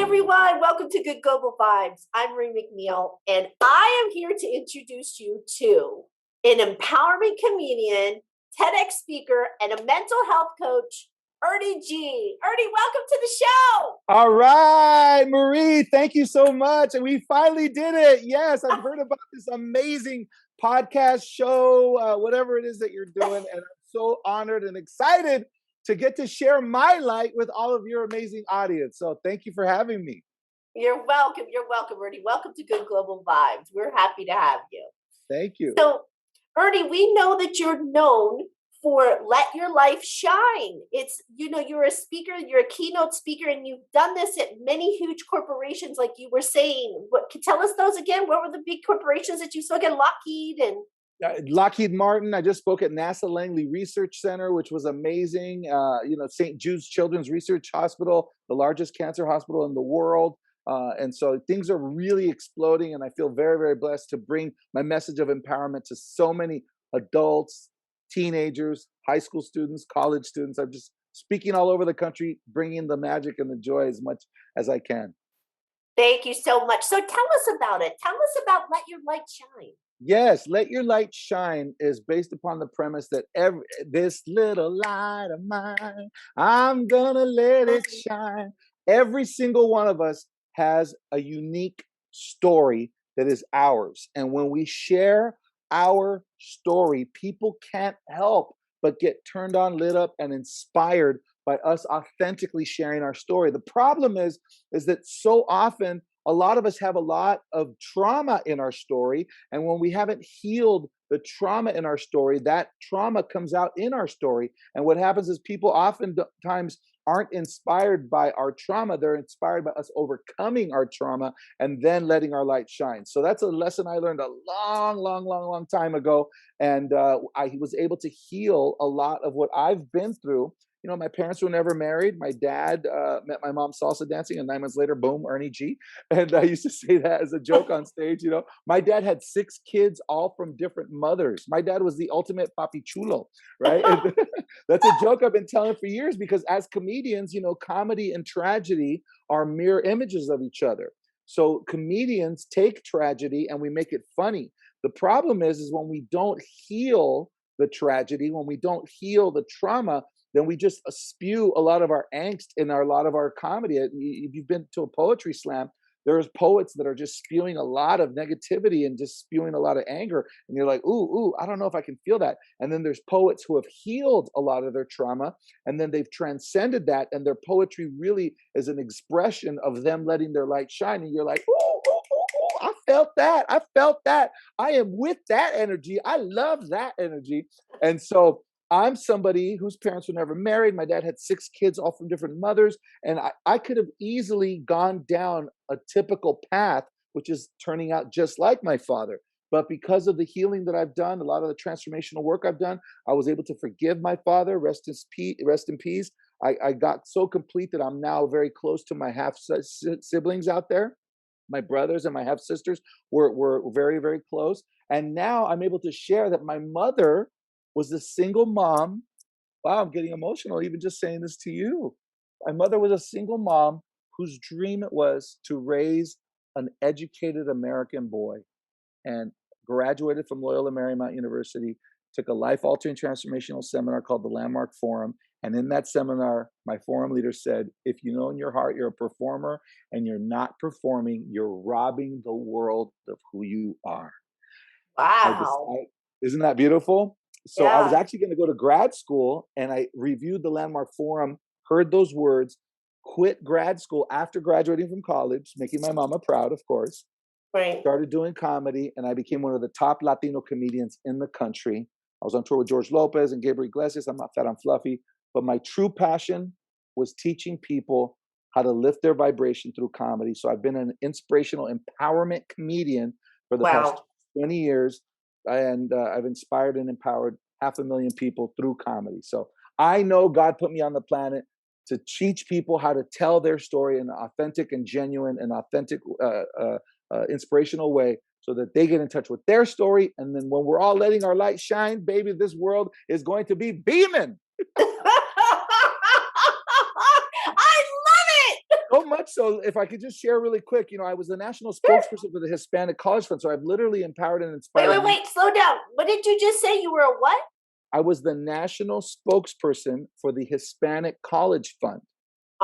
everyone. Welcome to Good Global Vibes. I'm Marie McNeal, and I am here to introduce you to an empowerment comedian, TEDx speaker, and a mental health coach, Ernie G. Ernie, welcome to the show. All right, Marie, thank you so much. And we finally did it. Yes, I've heard about this amazing podcast show, whatever it is that you're doing. And I'm so honored and excited to get to share my light with all of your amazing audience. So thank you for having me. You're welcome. You're welcome, Ernie. Welcome to Good Global Vibes. We're happy to have you. Thank you. So, Ernie, we know that you're known for Let Your Life Shine. It's, you're a speaker, you're a keynote speaker, and you've done this at many huge corporations, like you were saying. Tell us those again. What were the big corporations that you spoke at? Lockheed and... Lockheed Martin. I just spoke at NASA Langley Research Center, which was amazing. St. Jude's Children's Research Hospital, the largest cancer hospital in the world. And so things are really exploding. And I feel very, very blessed to bring my message of empowerment to so many adults, teenagers, high school students, college students. I'm just speaking all over the country, bringing the magic and the joy as much as I can. Thank you so much. So tell us about it. Tell us about Let Your Light Shine. Yes, Let Your Light Shine is based upon the premise that this little light of mine, I'm gonna let it shine. Every single one of us has a unique story that is ours. And when we share our story, people can't help but get turned on, lit up, and inspired by us authentically sharing our story. The problem is that so often a lot of us have a lot of trauma in our story. And when we haven't healed the trauma in our story, that trauma comes out in our story. And what happens is people oftentimes aren't inspired by our trauma. They're inspired by us overcoming our trauma and then letting our light shine. So that's a lesson I learned a long time ago. And I was able to heal a lot of what I've been through. My parents were never married. My dad met my mom salsa dancing, and 9 months later, boom, Ernie G. And I used to say that as a joke on stage. My dad had 6 kids, all from different mothers. My dad was the ultimate papi chulo, right? And that's a joke I've been telling for years, because as comedians, comedy and tragedy are mirror images of each other. So comedians take tragedy and we make it funny. The problem is when we don't heal the tragedy, when we don't heal the trauma, then we just spew a lot of our angst in a lot of our comedy. If you've been to a poetry slam, there's poets that are just spewing a lot of negativity and just spewing a lot of anger. And you're like, ooh, I don't know if I can feel that. And then there's poets who have healed a lot of their trauma, and then they've transcended that. And their poetry really is an expression of them letting their light shine. And you're like, ooh, I felt that. I am with that energy. I love that energy. And so I'm somebody whose parents were never married. My dad had 6 kids, all from different mothers. And I could have easily gone down a typical path, which is turning out just like my father. But because of the healing that I've done, a lot of the transformational work I've done, I was able to forgive my father. Rest in peace. I got so complete that I'm now very close to my half siblings out there. My brothers and my half sisters were very, very close. And now I'm able to share that my mother was a single mom. Wow, I'm getting emotional even just saying this to you. My mother was a single mom whose dream it was to raise an educated American boy, and graduated from Loyola Marymount University, took a life-altering transformational seminar called the Landmark Forum. And in that seminar, my forum leader said, if you know in your heart you're a performer and you're not performing, you're robbing the world of who you are. Wow. Isn't that beautiful? So Yeah. I was actually going to go to grad school, and I reviewed the Landmark Forum, heard those words, quit grad school after graduating from college, making my mama proud, of course. Right. Started doing comedy, and I became one of the top Latino comedians in the country. I was on tour with George Lopez and Gabriel Iglesias. I'm not fat, I'm fluffy. But my true passion was teaching people how to lift their vibration through comedy. So I've been an inspirational empowerment comedian for the past 20 years. And I've inspired and empowered 500,000 people through comedy. So I know God put me on the planet to teach people how to tell their story in an authentic and genuine and authentic, inspirational way, so that they get in touch with their story. And then when we're all letting our light shine, baby, this world is going to be beaming. I love it. Go much so, if I could just share really quick, I was the national spokesperson for the Hispanic College Fund. So I've literally empowered and Wait, inspired. wait, wait. Slow down. What did you just say? You were a what? I was the national spokesperson for the Hispanic College Fund,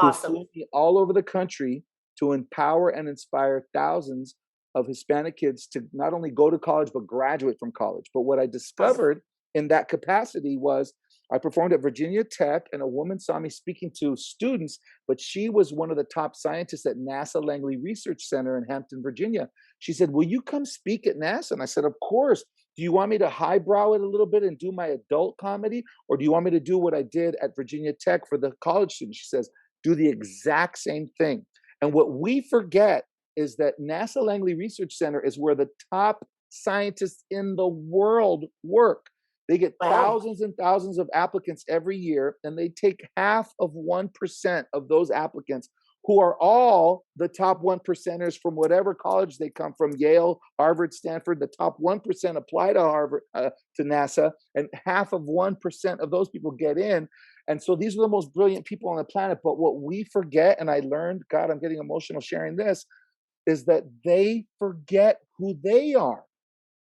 who Awesome. flew me all over the country to empower and inspire thousands of Hispanic kids to not only go to college, but graduate from college. But what I Awesome. discovered in that capacity was I performed at Virginia Tech, and a woman saw me speaking to students, but she was one of the top scientists at NASA Langley Research Center in Hampton, Virginia. She said, "Will you come speak at NASA?" And I said, "Of course. Do you want me to highbrow it a little bit and do my adult comedy? Or do you want me to do what I did at Virginia Tech for the college students?" She says, "Do the exact same thing." And what we forget is that NASA Langley Research Center is where the top scientists in the world work. They get Wow. thousands and thousands of applicants every year, and they take half of 1% of those applicants, who are all the top 1%ers from whatever college they come from, Yale, Harvard, Stanford. The top 1% apply to Harvard, to NASA, and half of 1% of those people get in. And so these are the most brilliant people on the planet. But what we forget, and I learned, God, I'm getting emotional sharing this, is that they forget who they are.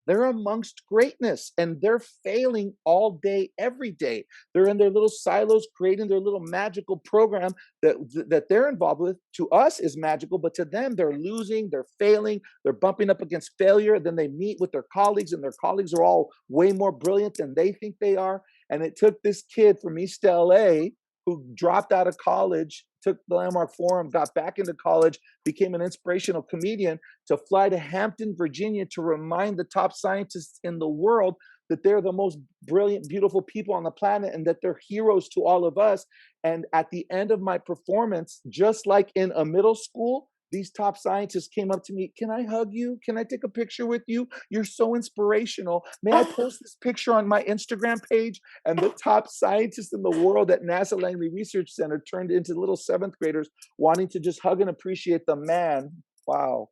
They're amongst greatness, and they're failing all day, every day. They're in their little silos, creating their little magical program that they're involved with. To us is magical, but to them, they're losing, they're failing, they're bumping up against failure. Then they meet with their colleagues, and their colleagues are all way more brilliant than they think they are. And it took this kid from East LA who dropped out of college, took the Landmark Forum, got back into college, became an inspirational comedian, to fly to Hampton, Virginia to remind the top scientists in the world that they're the most brilliant, beautiful people on the planet and that they're heroes to all of us. And at the end of my performance, just like in a middle school, these top scientists came up to me. "Can I hug you? Can I take a picture with you? You're so inspirational. May I post this picture on my Instagram page?" And the top scientists in the world at NASA Langley Research Center turned into little seventh graders wanting to just hug and appreciate the man, wow,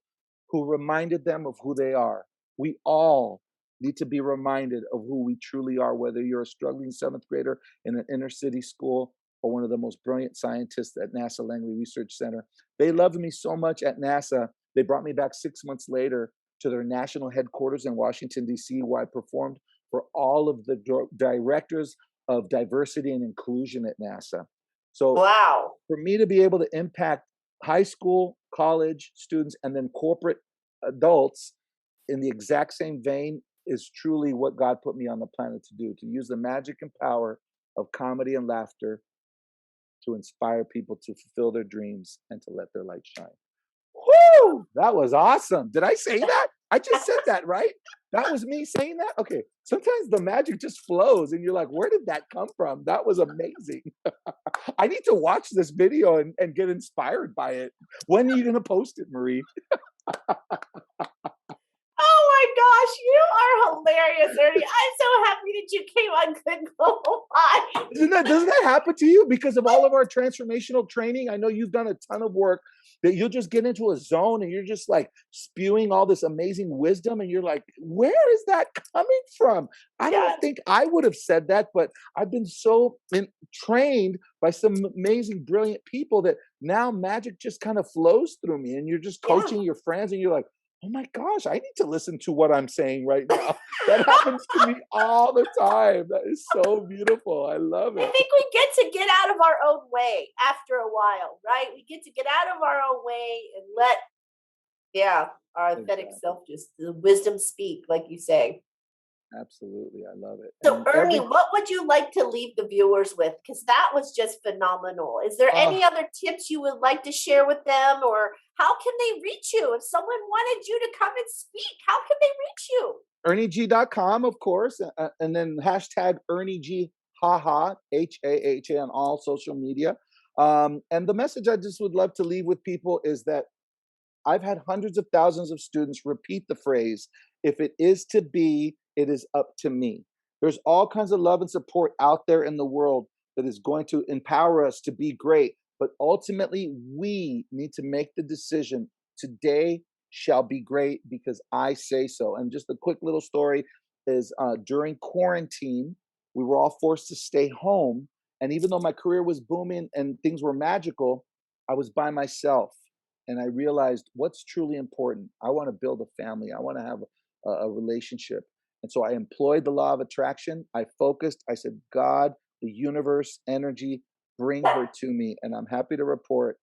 who reminded them of who they are. We all need to be reminded of who we truly are, whether you're a struggling seventh grader in an inner city school or one of the most brilliant scientists at NASA Langley Research Center. They loved me so much at NASA, they brought me back 6 months later to their national headquarters in Washington, D.C., where I performed for all of the directors of diversity and inclusion at NASA. So Wow. for me to be able to impact high school, college students, and then corporate adults in the exact same vein is truly what God put me on the planet to do, to use the magic and power of comedy and laughter to inspire people to fulfill their dreams and to let their light shine. Whoo! That was awesome. Did I say that? I just said that, right? That was me saying that? Okay. Sometimes the magic just flows and you're like, where did that come from? That was amazing. I need to watch this video and get inspired by it. When are you going to post it, Marie? Oh my gosh, you are hilarious, Ernie. I'm so happy that you came on Good Global Live. Doesn't that happen to you because of all of our transformational training? I know you've done a ton of work that you'll just get into a zone and you're just like spewing all this amazing wisdom and you're like, where is that coming from? I don't Yes. think I would have said that, but I've been so trained by some amazing, brilliant people that now magic just kind of flows through me and you're just Yeah. coaching your friends and you're like, oh my gosh, I need to listen to what I'm saying right now. That happens to me all the time. That is so beautiful. I love I it. think we get out of our own way after a while, right? We get to get out of our own way and let, yeah, our authentic Exactly. self just the wisdom speak, like you say. Absolutely. I love it. So, And Ernie, what would you like to leave the viewers with? Because that was just phenomenal. Is there uh, any other tips you would like to share with them, or how can they reach you? If someone wanted you to come and speak, how can they reach you? ErnieG.com, of course, and then hashtag ErnieG, haha, HAHA on all social media. And the message I just would love to leave with people is that I've had hundreds of thousands of students repeat the phrase, if it is to be, it is up to me. There's all kinds of love and support out there in the world that is going to empower us to be great. But ultimately, we need to make the decision today shall be great because I say so. And just a quick little story is during quarantine, we were all forced to stay home. And even though my career was booming and things were magical, I was by myself and I realized what's truly important. I want to build a family. I want to have a relationship. And so I employed the law of attraction. I focused. I said, God, the universe, energy, bring her to me. And I'm happy to report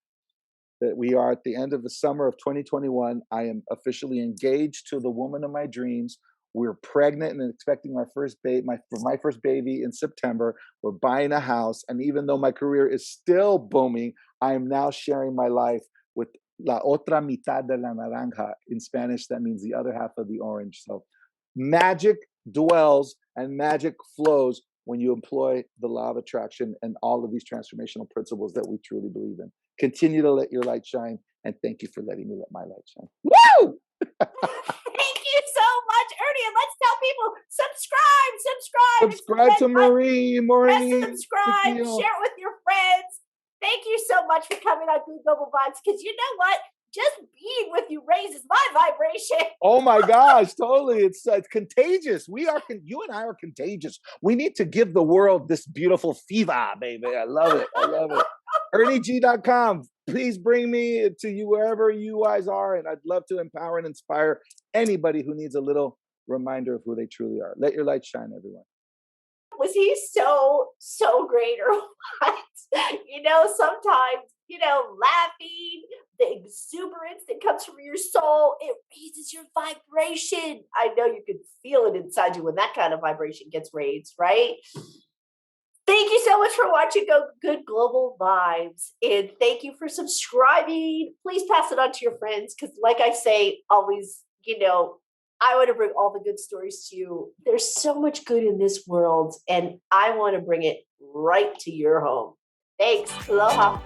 that we are at the end of the summer of 2021. I am officially engaged to the woman of my dreams. We're pregnant and expecting our first baby, my first baby in September. We're buying a house, and even though my career is still booming, I am now sharing my life with la otra mitad de la naranja. In Spanish, that means the other half of the orange. So, magic dwells and magic flows when you employ the law of attraction and all of these transformational principles that we truly believe in. Continue to let your light shine, and thank you for letting me let my light shine. Woo! Thank you so much, Ernie. And let's tell people subscribe. It's the Subscribe red to button. Marie, Press Maureen, subscribe, McNeal. share it with your friends. Thank you so much for coming on Good Global Vibes, because you know what? Just being with you raises my vibration. Oh my gosh, totally. It's contagious. You and I are contagious. We need to give the world this beautiful fever, baby. I love it. I love it. ErnieG.com. Please bring me to you wherever you guys are. And I'd love to empower and inspire anybody who needs a little reminder of who they truly are. Let your light shine, everyone. Was he so great or what? Sometimes, laughing, the exuberance that comes from your soul, it raises your vibration. I know you can feel it inside you when that kind of vibration gets raised, right? Thank you so much for watching Good Global Vibes. And thank you for subscribing. Please pass it on to your friends, because like I say, always, I want to bring all the good stories to you. There's so much good in this world, and I want to bring it right to your home. Thanks. Aloha.